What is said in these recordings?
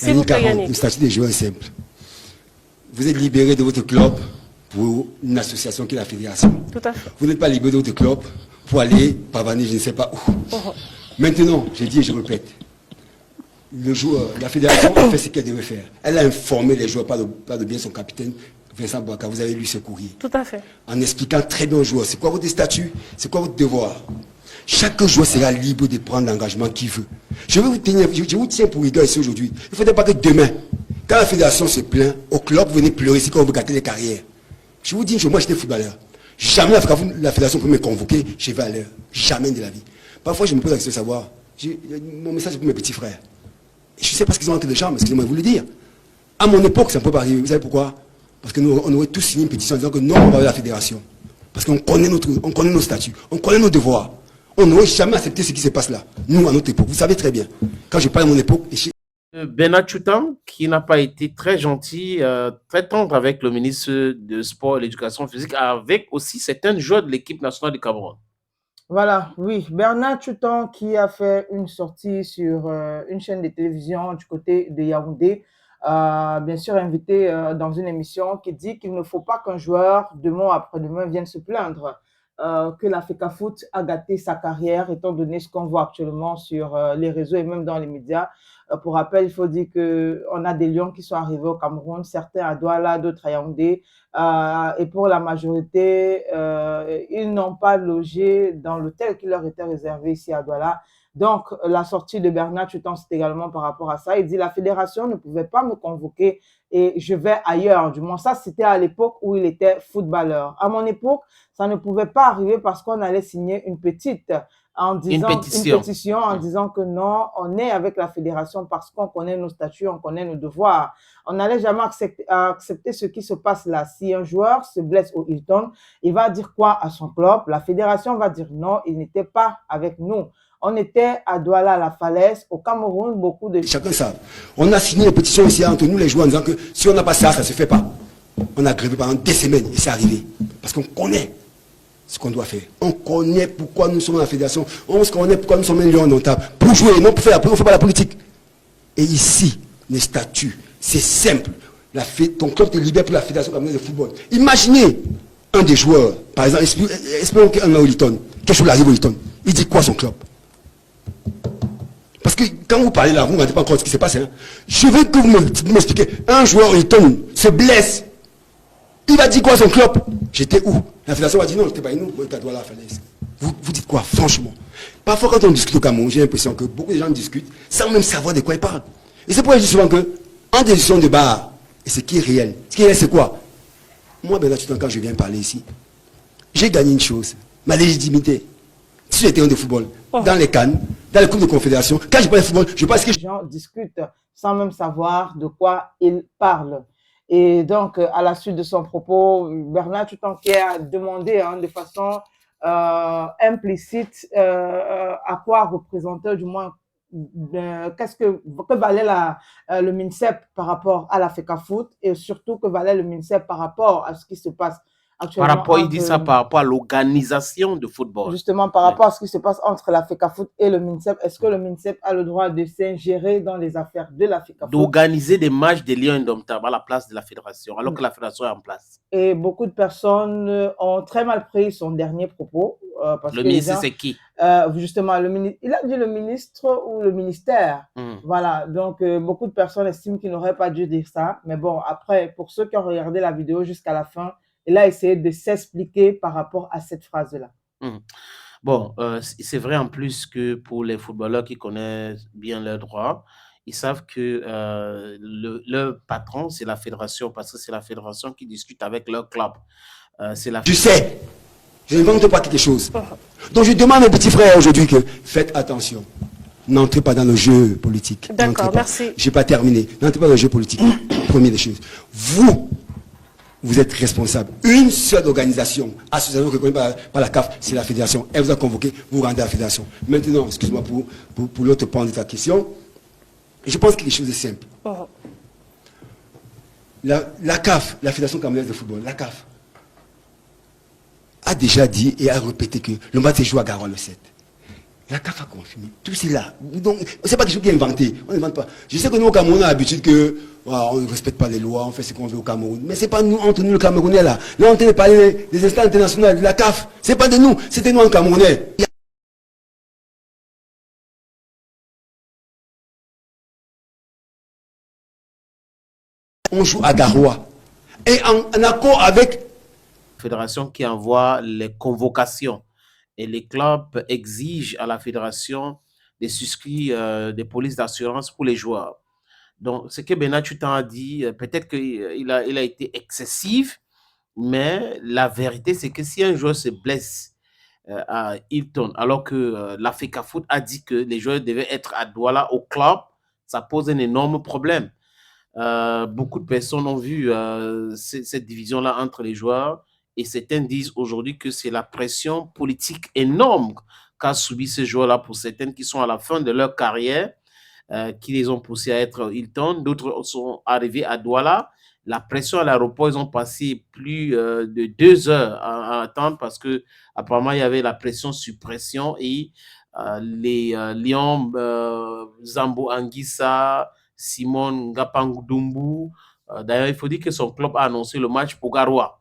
S'il vous plaît, Yannick. Le statut des joueurs est simple. Vous êtes libéré de votre club pour une association qui est la fédération. Tout à fait. Vous n'êtes pas libéré de votre club pour aller pavaner je ne sais pas où. Maintenant, je dis et je répète, le joueur, la fédération a fait ce qu'elle devait faire. Elle a informé les joueurs, pas de bien son capitaine, Vincent Boaka. Vous avez lu ce courrier. Tout à fait. En expliquant très bien aux joueurs, c'est quoi votre statut, c'est quoi votre devoir. Chaque joueur sera libre de prendre l'engagement qu'il veut. Je vous tiens pour rigueur ici aujourd'hui. Il ne faudrait pas que demain, quand la fédération se plaint, au club, vous venez pleurer ici quand vous gâtez les carrières. Je vous dis, moi j'étais footballeur. Jamais la fédération peut me convoquer, je vais à l'heure. Jamais de la vie. Parfois je me pose la question de savoir, mon message pour mes petits frères. Et je sais pas ce qu'ils ont entre les jambes, excusez-moi de vous le dire. À mon époque, ça ne peut pas arriver. Vous savez pourquoi? Parce que nous, on aurait tous signé une pétition en disant que non, on va vers la fédération. Parce qu'on connaît nos statuts, on connaît nos devoirs. On n'aurait jamais accepté ce qui se passe là. Nous, à notre époque, vous savez très bien. Quand je parle de mon époque... Bernard Tchoutan, qui n'a pas été très gentil, très tendre avec le ministre de Sport et l'Éducation physique, avec aussi certains joueurs de l'équipe nationale du Cameroun. Voilà, oui. Bernard Tchoutan qui a fait une sortie sur une chaîne de télévision du côté de Yaoundé, bien sûr invité dans une émission qui dit qu'il ne faut pas qu'un joueur, demain après-demain, vienne se plaindre que la FECAFOOT a gâté sa carrière, étant donné ce qu'on voit actuellement sur les réseaux et même dans les médias. Pour rappel, il faut dire qu'on a des lions qui sont arrivés au Cameroun, certains à Douala, d'autres à Yaoundé, et pour la majorité, ils n'ont pas logé dans l'hôtel qui leur était réservé ici à Douala. Donc, la sortie de Bernard Tchoutan, c'est également par rapport à ça. Il dit la fédération ne pouvait pas me convoquer et je vais ailleurs. Du moins, ça, c'était à l'époque où il était footballeur. À mon époque, ça ne pouvait pas arriver parce qu'on allait signer une pétition en disant que non, on est avec la fédération parce qu'on connaît nos statuts, on connaît nos devoirs. On n'allait jamais accepter ce qui se passe là. Si un joueur se blesse au Hilton, il va dire quoi à son club? La fédération va dire non, il n'était pas avec nous. On était à Douala, à la Falaise, au Cameroun, beaucoup de... Chacun savent. On a signé une pétition ici entre nous les joueurs en disant que si on n'a pas ça, ça ne se fait pas. On a grévé pendant des semaines et c'est arrivé. Parce qu'on connaît ce qu'on doit faire. On connaît pourquoi nous sommes dans la fédération. On connaît pourquoi nous sommes un lion notable. Pour jouer, non pour faire. On ne fait pas la politique. Et ici, les statuts, c'est simple. Ton club te libère pour la fédération camerounaise de football. Imaginez un des joueurs, par exemple, espérons qu'un au Hilton, quelque chose arrive au Hilton. Il dit quoi son club? Parce que quand vous parlez là, vous ne rendez pas compte de ce qui se passe. Hein. Je veux que vous m'expliquiez. Un joueur au Hilton se blesse. Il va dire quoi son club? J'étais où? La fédération va dire non, j'étais pas nous, tu dois la falaise. Vous dites quoi, franchement? Parfois, quand on discute au Cameroun, j'ai l'impression que beaucoup de gens discutent sans même savoir de quoi ils parlent. Et c'est pourquoi je dis souvent que, en décision de bar, et ce qui est réel, c'est quoi? Moi, ben là, quand je viens parler ici, j'ai gagné une chose, ma légitimité. Si j'étais un de football, dans les cannes, dans les coupes de confédération, quand je parle de football, je pense que... Les gens discutent sans même savoir de quoi ils parlent. Et donc, à la suite de son propos, Bernard Tchoutan qui a demandé de façon implicite à quoi représentait, du moins, que valait le MINSEP par rapport à la FECAFOOT et surtout que valait le MINSEP par rapport à ce qui se passe actuellement. Par rapport, il dit ça par rapport à l'organisation de football. Justement, par rapport à ce qui se passe entre la FECAFOOT et le MINSEP, est-ce que le MINSEP a le droit de s'ingérer dans les affaires de la FECAFOOT? D'organiser des matchs des Lions indomptables à la place de la fédération, alors que la fédération est en place. Et beaucoup de personnes ont très mal pris son dernier propos. Parce le ministre, c'est qui? Justement, il a dit le ministre ou le ministère. Voilà, donc beaucoup de personnes estiment qu'il n'aurait pas dû dire ça. Mais bon, après, pour ceux qui ont regardé la vidéo jusqu'à la fin, il a essayé de s'expliquer par rapport à cette phrase-là. Bon, c'est vrai en plus que pour les footballeurs qui connaissent bien leurs droits, ils savent que leur patron, c'est la fédération, parce que c'est la fédération qui discute avec leur club. Tu sais, je n'invente pas quelque chose. Donc je demande aux petits frères aujourd'hui que faites attention. N'entrez pas dans le jeu politique. D'accord, merci. Je n'ai pas terminé. N'entrez pas dans le jeu politique. Première des choses. Vous êtes responsable. Une seule organisation, association reconnue par la CAF, c'est la fédération. Elle vous a convoqué, vous rendez à la fédération. Maintenant, excuse-moi pour l'autre point de ta question. Je pense que les choses sont simples. La CAF, la Fédération camerounaise de football, la CAF, a déjà dit et a répété que le match se joue à Garonne le 7. La CAF a confirmé. Tout c'est là. Donc, c'est pas quelque chose qui est inventé. On n'invente pas. Je sais que nous, au Cameroun, on a l'habitude que voilà, on ne respecte pas les lois, on fait ce qu'on veut au Cameroun. Mais c'est pas nous, entre nous, le Camerounais, là. Là, on est en train de parler des instances internationales, de la CAF. C'est pas de nous, c'était nous, en Camerounais. On joue à Garoua. Et en accord avec Fédération qui envoie les convocations et les clubs exigent à la fédération des suscrits des polices d'assurance pour les joueurs. Donc, ce que Bernard Tutan a dit, peut-être qu'il il a été excessif, mais la vérité, c'est que si un joueur se blesse à Hilton, alors que la FECAFOOT a dit que les joueurs devaient être à Douala au club, ça pose un énorme problème. Beaucoup de personnes ont vu cette division-là entre les joueurs et certains disent aujourd'hui que c'est la pression politique énorme qu'a subi ces joueurs-là pour certaines qui sont à la fin de leur carrière, qui les ont poussés à être Hilton. D'autres sont arrivés à Douala. La pression à l'aéroport, ils ont passé plus de 2 heures à attendre parce que apparemment il y avait la pression sur pression et les Lions, Zambo Anguissa, Simon Ngapangudumbu. D'ailleurs, il faut dire que son club a annoncé le match pour Garoua.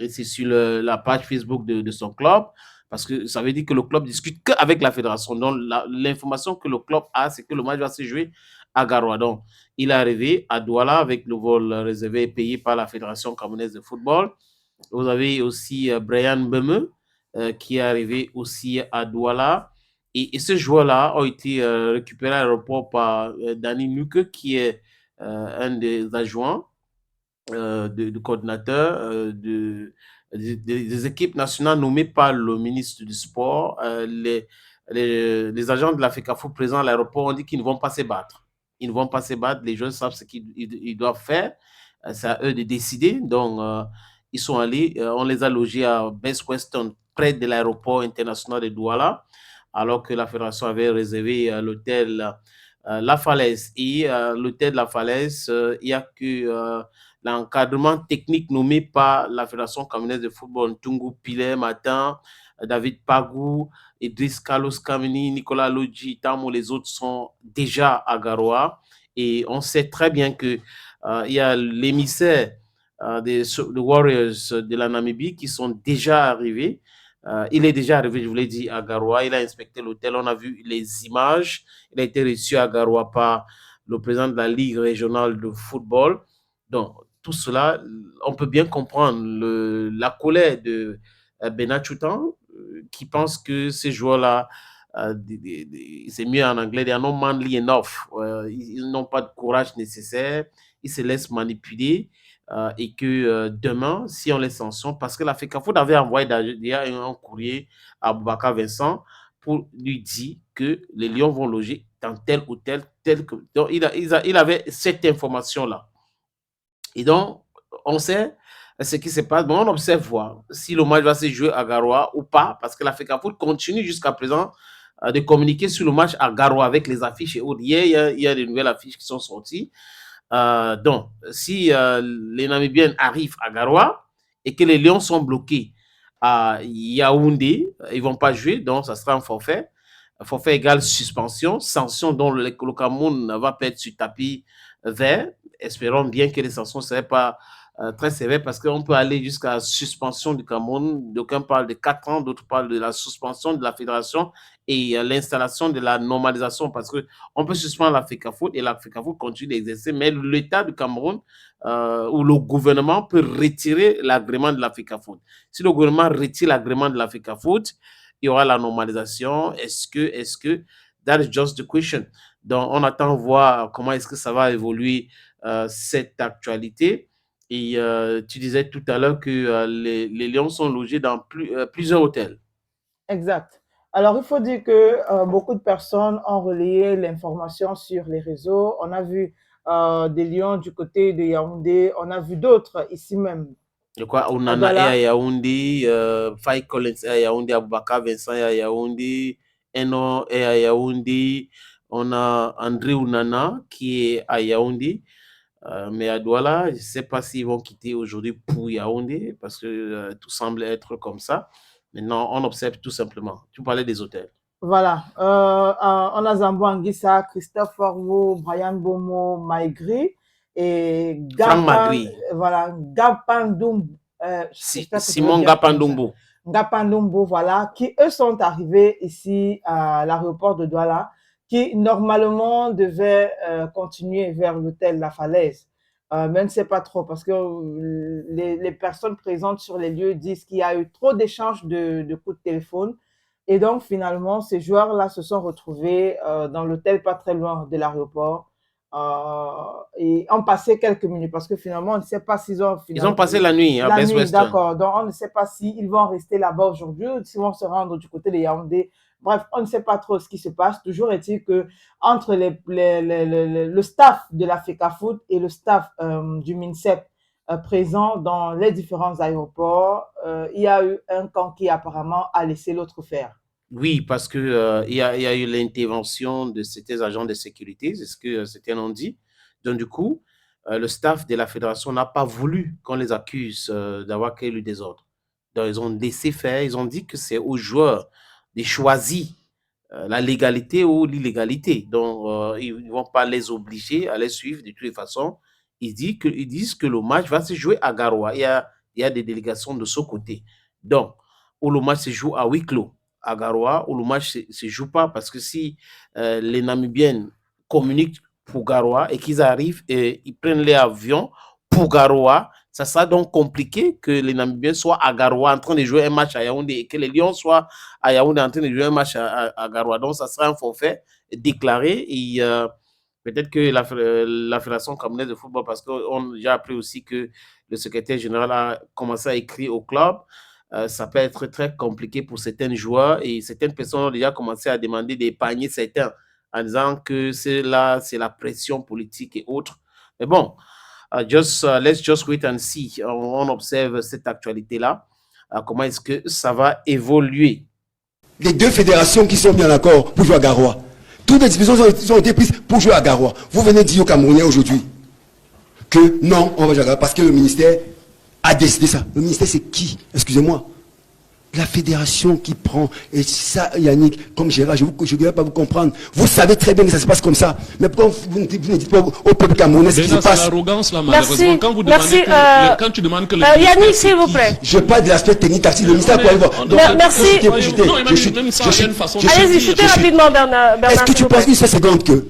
Et c'est sur la page Facebook de son club, parce que ça veut dire que le club discute qu'avec la fédération. Donc, l'information que le club a, c'est que le match va se jouer à Garoua. Donc, il est arrivé à Douala avec le vol réservé et payé par la Fédération camerounaise de football. Vous avez aussi Brian Beme, qui est arrivé aussi à Douala. Et ce joueur-là a été récupéré à l'aéroport par Danny Nuke, qui est un des adjoints du coordinateur des équipes nationales nommées par le ministre du Sport. Les agents de la FECAFO présents à l'aéroport ont dit qu'ils ne vont pas se battre. Ils ne vont pas se battre. Les jeunes savent ce qu'ils doivent faire. C'est à eux de décider. Donc, ils sont allés. On les a logés à Best Western, près de l'aéroport international de Douala, alors que la fédération avait réservé l'hôtel La Falaise. Et l'hôtel de La Falaise, il n'y a que l'encadrement technique nommé par la Fédération camerounaise de football, Tungu Pilet Matin, David Pagou, Idriss Carlos Kameni, Nicolas Lodji, Tamo, les autres sont déjà à Garoua. Et on sait très bien qu'il y a l'émissaire des Warriors de la Namibie qui sont déjà arrivés. Il est déjà arrivé, je vous l'ai dit, à Garoua. Il a inspecté l'hôtel. On a vu les images. Il a été reçu à Garoua par le président de la Ligue régionale de football. Donc, tout cela, on peut bien comprendre la colère de Bernard Tutan, qui pense que ces joueurs-là, c'est mieux en anglais, they are not manly enough. Ils n'ont pas de courage nécessaire, ils se laissent manipuler. Et que demain, si on les sanctionne, parce que la FECAFOOT avait envoyé d'ailleurs un courrier à Boubacar Vincent pour lui dire que les Lions vont loger dans tel hôtel, tel que. Donc, il avait cette information-là. Et donc, on sait ce qui se passe. Bon, on observe voir si le match va se jouer à Garoua ou pas, parce que la FECAFOOT continue jusqu'à présent de communiquer sur le match à Garoua avec les affiches et autres. Hier, il y a des nouvelles affiches qui sont sorties. Donc, si les Namibiens arrivent à Garoua et que les Lions sont bloqués à Yaoundé, ils ne vont pas jouer, donc ça sera un forfait. Un forfait égale suspension, sanction dont le Cameroun va perdre sur tapis vert. Espérons bien que les sanctions ne seraient pas très sévères parce qu'on peut aller jusqu'à la suspension du Cameroun. D'aucuns parlent de 4 ans, d'autres parlent de la suspension de la fédération et l'installation de la normalisation parce qu'on peut suspendre la FECAFOOT et la FECAFOOT continue d'exercer, mais l'État du Cameroun ou le gouvernement peut retirer l'agrément de la FECAFOOT. Si le gouvernement retire l'agrément de la FECAFOOT, il y aura la normalisation. Est-ce que, that is just the question. Donc, on attend voir comment est-ce que ça va évoluer cette actualité. Et tu disais tout à l'heure que les Lions sont logés dans plusieurs hôtels. Exact. Alors, il faut dire que beaucoup de personnes ont relayé l'information sur les réseaux. On a vu des lions du côté de Yaoundé. On a vu d'autres ici même. De quoi Onana est à Yaoundé, Faye Collins est à Yaoundé, Aboubacar Vincent est à Yaoundé, Eno est à Yaoundé. On a André Onana qui est à Yaoundé. Mais à Douala, je ne sais pas s'ils vont quitter aujourd'hui pour Yaoundé parce que tout semble être comme ça. Maintenant, on observe tout simplement. Tu parlais des hôtels. Voilà. On a Zambo Anguissa, Christophe Orwo, Brian Bomo, Maigri et Franck Magri. Voilà, Gapandumbo. Simon Gapandumbo. Gapandumbo, voilà, qui eux sont arrivés ici à l'aéroport de Douala, qui normalement devaient continuer vers l'hôtel La Falaise. Mais on ne sait pas trop parce que les personnes présentes sur les lieux disent qu'il y a eu trop d'échanges de coups de téléphone. Et donc, finalement, ces joueurs-là se sont retrouvés dans l'hôtel pas très loin de l'aéroport et ont passé quelques minutes parce que finalement, on ne sait pas s'ils ont... Ils ont passé la nuit à Best Western. D'accord. Donc, on ne sait pas s'ils vont rester là-bas aujourd'hui ou s'ils vont se rendre du côté de Yaoundé. Bref, on ne sait pas trop ce qui se passe. Toujours est-il que entre le staff de la FECAFOOT et le staff du MINSEP présent dans les différents aéroports, il y a eu un camp qui apparemment a laissé l'autre faire. Oui, parce que il y a eu l'intervention de certains agents de sécurité, c'est ce que certains ont dit. Donc du coup, le staff de la fédération n'a pas voulu qu'on les accuse d'avoir créé le désordre. Donc ils ont laissé faire, ils ont dit que c'est aux joueurs de choisir la légalité ou l'illégalité. Donc ils ne vont pas les obliger à les suivre de toutes les façons. Ils disent que le match va se jouer à Garoua. Il y a des délégations de ce côté. Donc, où le match se joue à huis clos à Garoua, où le match ne se joue pas, parce que si les Namibiennes communiquent pour Garoua et qu'ils arrivent et ils prennent les avions pour Garoua, ça sera donc compliqué que les Namibiens soient à Garoua en train de jouer un match à Yaoundé et que les Lions soient à Yaoundé en train de jouer un match à Garoua. Donc, ça sera un forfait déclaré et peut-être que la Fédération camerounaise de football, parce qu'on a déjà appris aussi que le secrétaire général a commencé à écrire au club, ça peut être très compliqué pour certains joueurs et certaines personnes ont déjà commencé à demander d'épargner certains en disant que c'est la pression politique et autres. Mais bon, let's just wait and see. On observe cette actualité-là. Comment est-ce que ça va évoluer? Les deux fédérations qui sont bien d'accord pour jouer à Garoua. Toutes les dispositions ont été prises pour jouer à Garoua. Vous venez dire aux Camerounais aujourd'hui que non, on va jouer à Garoua parce que le ministère a décidé ça. Le ministère, c'est qui? Excusez-moi. La fédération qui prend, et ça, Yannick, comme Gérard, je ne vais pas vous comprendre. Vous savez très bien que ça se passe comme ça. Mais pourquoi vous ne dites pas au peuple camerounais ce qui se passe? C'est l'arrogance, là, malheureusement. Quand vous demandez quand tu demandes que Yannick, s'il vous plaît. Je parle de l'aspect technique, tactique. Le ministère pour aller voir. Merci. Allez-y, chutez rapidement, Bernard. Est-ce que tu penses une seule seconde que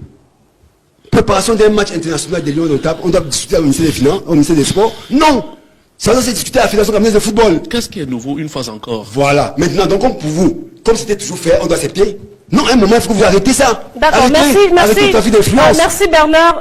préparation d'un match international des Lions notables, on doit discuter au ministère des Finances, au ministère des Sports? Non! Ça doit se discuter à la Fédération camerounaise de football. Qu'est-ce qui est nouveau une fois encore? Voilà. Maintenant, donc, comme pour vous, comme c'était toujours fait, on doit accepter. Non, un moment, il faut que vous arrêtez ça. D'accord, merci, merci. Arrêtez votre avis d'influence. Merci Bernard.